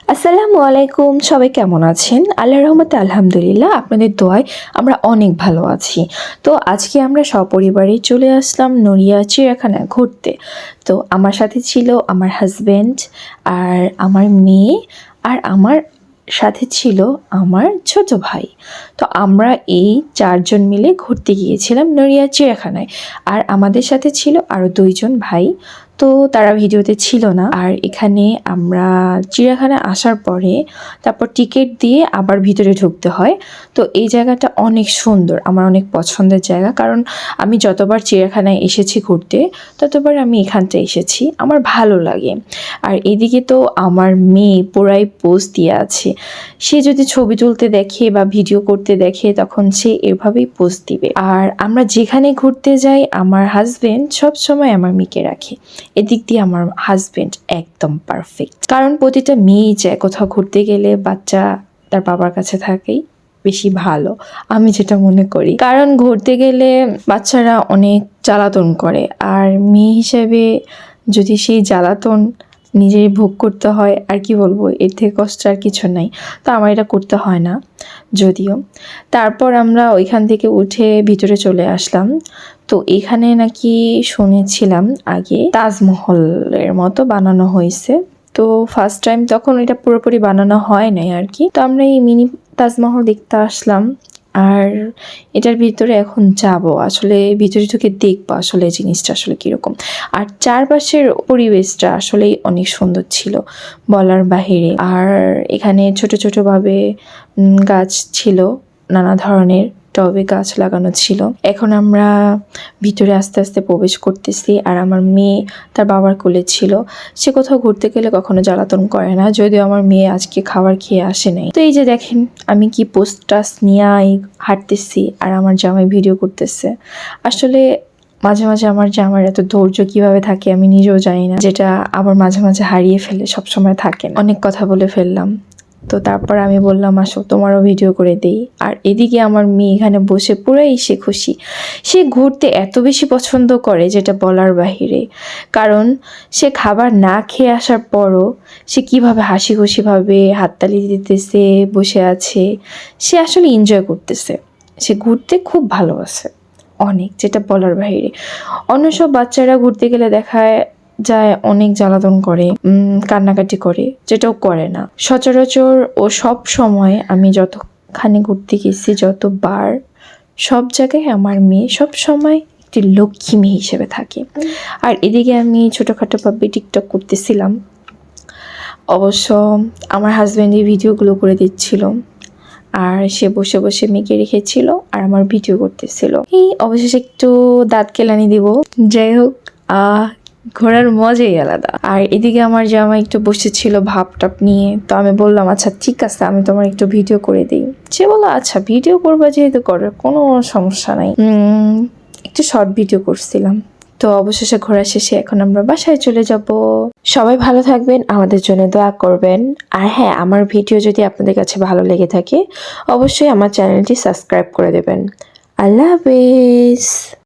আসসালামু আলাইকুম, সবাই কেমন আছেন? আল্লাহর রহমতে আলহামদুলিল্লাহ, আপনাদের দোয়ায় আমরা অনেক ভালো আছি। তো আজকে আমরা সপরিবারে চলে আসলাম নড়িয়া চিড়িয়াখানায় ঘুরতে। তো আমার সাথে ছিল আমার হাজব্যান্ড আর আমার মেয়ে, আর আমার সাথে ছিল আমার ছোট ভাই। তো আমরা এই চারজন মিলে ঘুরতে গিয়েছিলাম নড়িয়া চিড়িয়াখানায়। আর আমাদের সাথে ছিল আরও দুইজন ভাই, তো তারা ভিডিওতে ছিল না। আর এখানে আমরা চিড়িয়াখানায় আসার পরে তারপর টিকিট দিয়ে আবার ভিতরে ঢুকতে হয়। তো এই জায়গাটা অনেক সুন্দর, আমার অনেক পছন্দের জায়গা, কারণ আমি যতবার চিড়িয়াখানায় এসেছি ঘুরতে ততবার আমি এখানটা এসেছি, আমার ভালো লাগে। আর এদিকে তো আমার মেয়ে পুরাই পোজ দিয়ে আছে, সে যদি ছবি তুলতে দেখে বা ভিডিও করতে দেখে তখন সে এভাবেই পোজ দিবে। আর আমরা যেখানে ঘুরতে যাই আমার হাজবেন্ড সব সময় আমার মেয়েকে রাখে। এদিক দিয়ে আমার হাজবেন্ড একদম পারফেক্ট, কারণ প্রতিটা মেয়েই চায় কোথাও ঘুরতে গেলে বাচ্চা তার বাবার কাছে থাকেই বেশি ভালো, আমি যেটা মনে করি। কারণ ঘুরতে গেলে বাচ্চারা অনেক জ্বালাতন করে, আর মেয়ে হিসেবে যদি সেই জ্বালাতন নিজেই ভোগ করতে হয়, আর কি বলবো, এর থেকে কষ্ট আর কিছু নাই। তো আমার এটা করতে হয় না যদিও। তারপর আমরা ওইখান থেকে উঠে ভিতরে চলে আসলাম। তো এখানে নাকি শুনেছিলাম আগে তাজমহলের মতো বানানো হয়েছে। তো ফার্স্ট টাইম তখন এটা পুরোপুরি বানানো হয় নাই আর কি। তো আমরা এই মিনি তাজমহল দেখতে আসলাম, আর এটার ভিতরে এখন যাব, আসলে ভিতরে ঢুকে দেখবো আসলে জিনিসটা আসলে কীরকম। আর চারপাশের পরিবেশটা আসলেই অনেক সুন্দর ছিল, বলার বাহিরে। আর এখানে ছোট ছোটোভাবে গাছ ছিল, নানা ধরনের টবে গাছ লাগানো ছিল। এখন আমরা ভিতরে আস্তে আস্তে প্রবেশ করতেছি, আর আমার মেয়ে তার বাবার কোলে ছিল। সে কোথাও ঘুরতে গেলে কখনো জ্বালাতন করে না, যদিও আমার মেয়ে আজকে খাবার খেয়ে আসে নাই। তো এই যে দেখেন আমি কি পোস্টাস নিয়ে হাঁটতেছি আর আমার জামাই ভিডিও করতেছে। আসলে মাঝে মাঝে আমার জামার এত ধৈর্য কিভাবে থাকে আমি নিজেও জানি না, যেটা আবার মাঝে মাঝে হারিয়ে ফেলে, সবসময় থাকে না। অনেক কথা বলে ফেললাম। তো তারপর আমি বললাম আসো তোমারও ভিডিও করে দেই। আর এদিকে আমার মেয়ে এখানে বসে পুরাই সে খুশি। সে ঘুরতে এত বেশি পছন্দ করে যেটা বলার বাহিরে, কারণ সে খাবার না খেয়ে আসার পরও সে কিভাবে হাসি খুশিভাবে হাততালি দিতেছে, বসে আছে, সে আসলে এনজয় করতেছে। সে ঘুরতে খুব ভালোবাসে অনেক, যেটা বলার বাহিরে। অন্য সব বাচ্চারা ঘুরতে গেলে দেখায় যায় অনেক জ্বালাতন করে, কান্নাকাটি করে, যেটাও করে না সচরাচর। ও সব সময় আমি যতখানি ঘুরতে গেছি যতবার, সব জায়গায় আমার মেয়ে সব সময় একটি লক্ষ্মী মেয়ে হিসেবে থাকে। আর এদিকে আমি ছোটোখাটোভাবে টিকটক করতেছিলাম, অবশ্য আমার হাজব্যান্ড এই ভিডিওগুলো করে দিচ্ছিল, আর সে বসে বসে মেয়েকে রেখেছিল আর আমার ভিডিও করতেছিল। এই অবশেষে একটু দাঁত কেলানি দিব। যাই হোক, ঘোরার মজাই আলাদা। আর এদিকে আমার জামা একটু বসেছিল ভাব টাপ নিয়ে, তো আমি বললাম আচ্ছা ঠিক আছে আমি তোমার একটু ভিডিও করে দিই। সে বললো আচ্ছা ভিডিও করবা যেহেতু করো, কোনো সমস্যা নাই। একটু শর্ট ভিডিও করছিলাম। তো অবশেষে ঘোরা শেষে এখন আমরা বাসায় চলে যাব। সবাই ভালো থাকবেন, আমাদের জন্য দোয়া করবেন। আর হ্যাঁ, আমার ভিডিও যদি আপনাদের কাছে ভালো লেগে থাকে অবশ্যই আমার চ্যানেলটি সাবস্ক্রাইব করে দেবেন। আল্লাহ হাফেজ।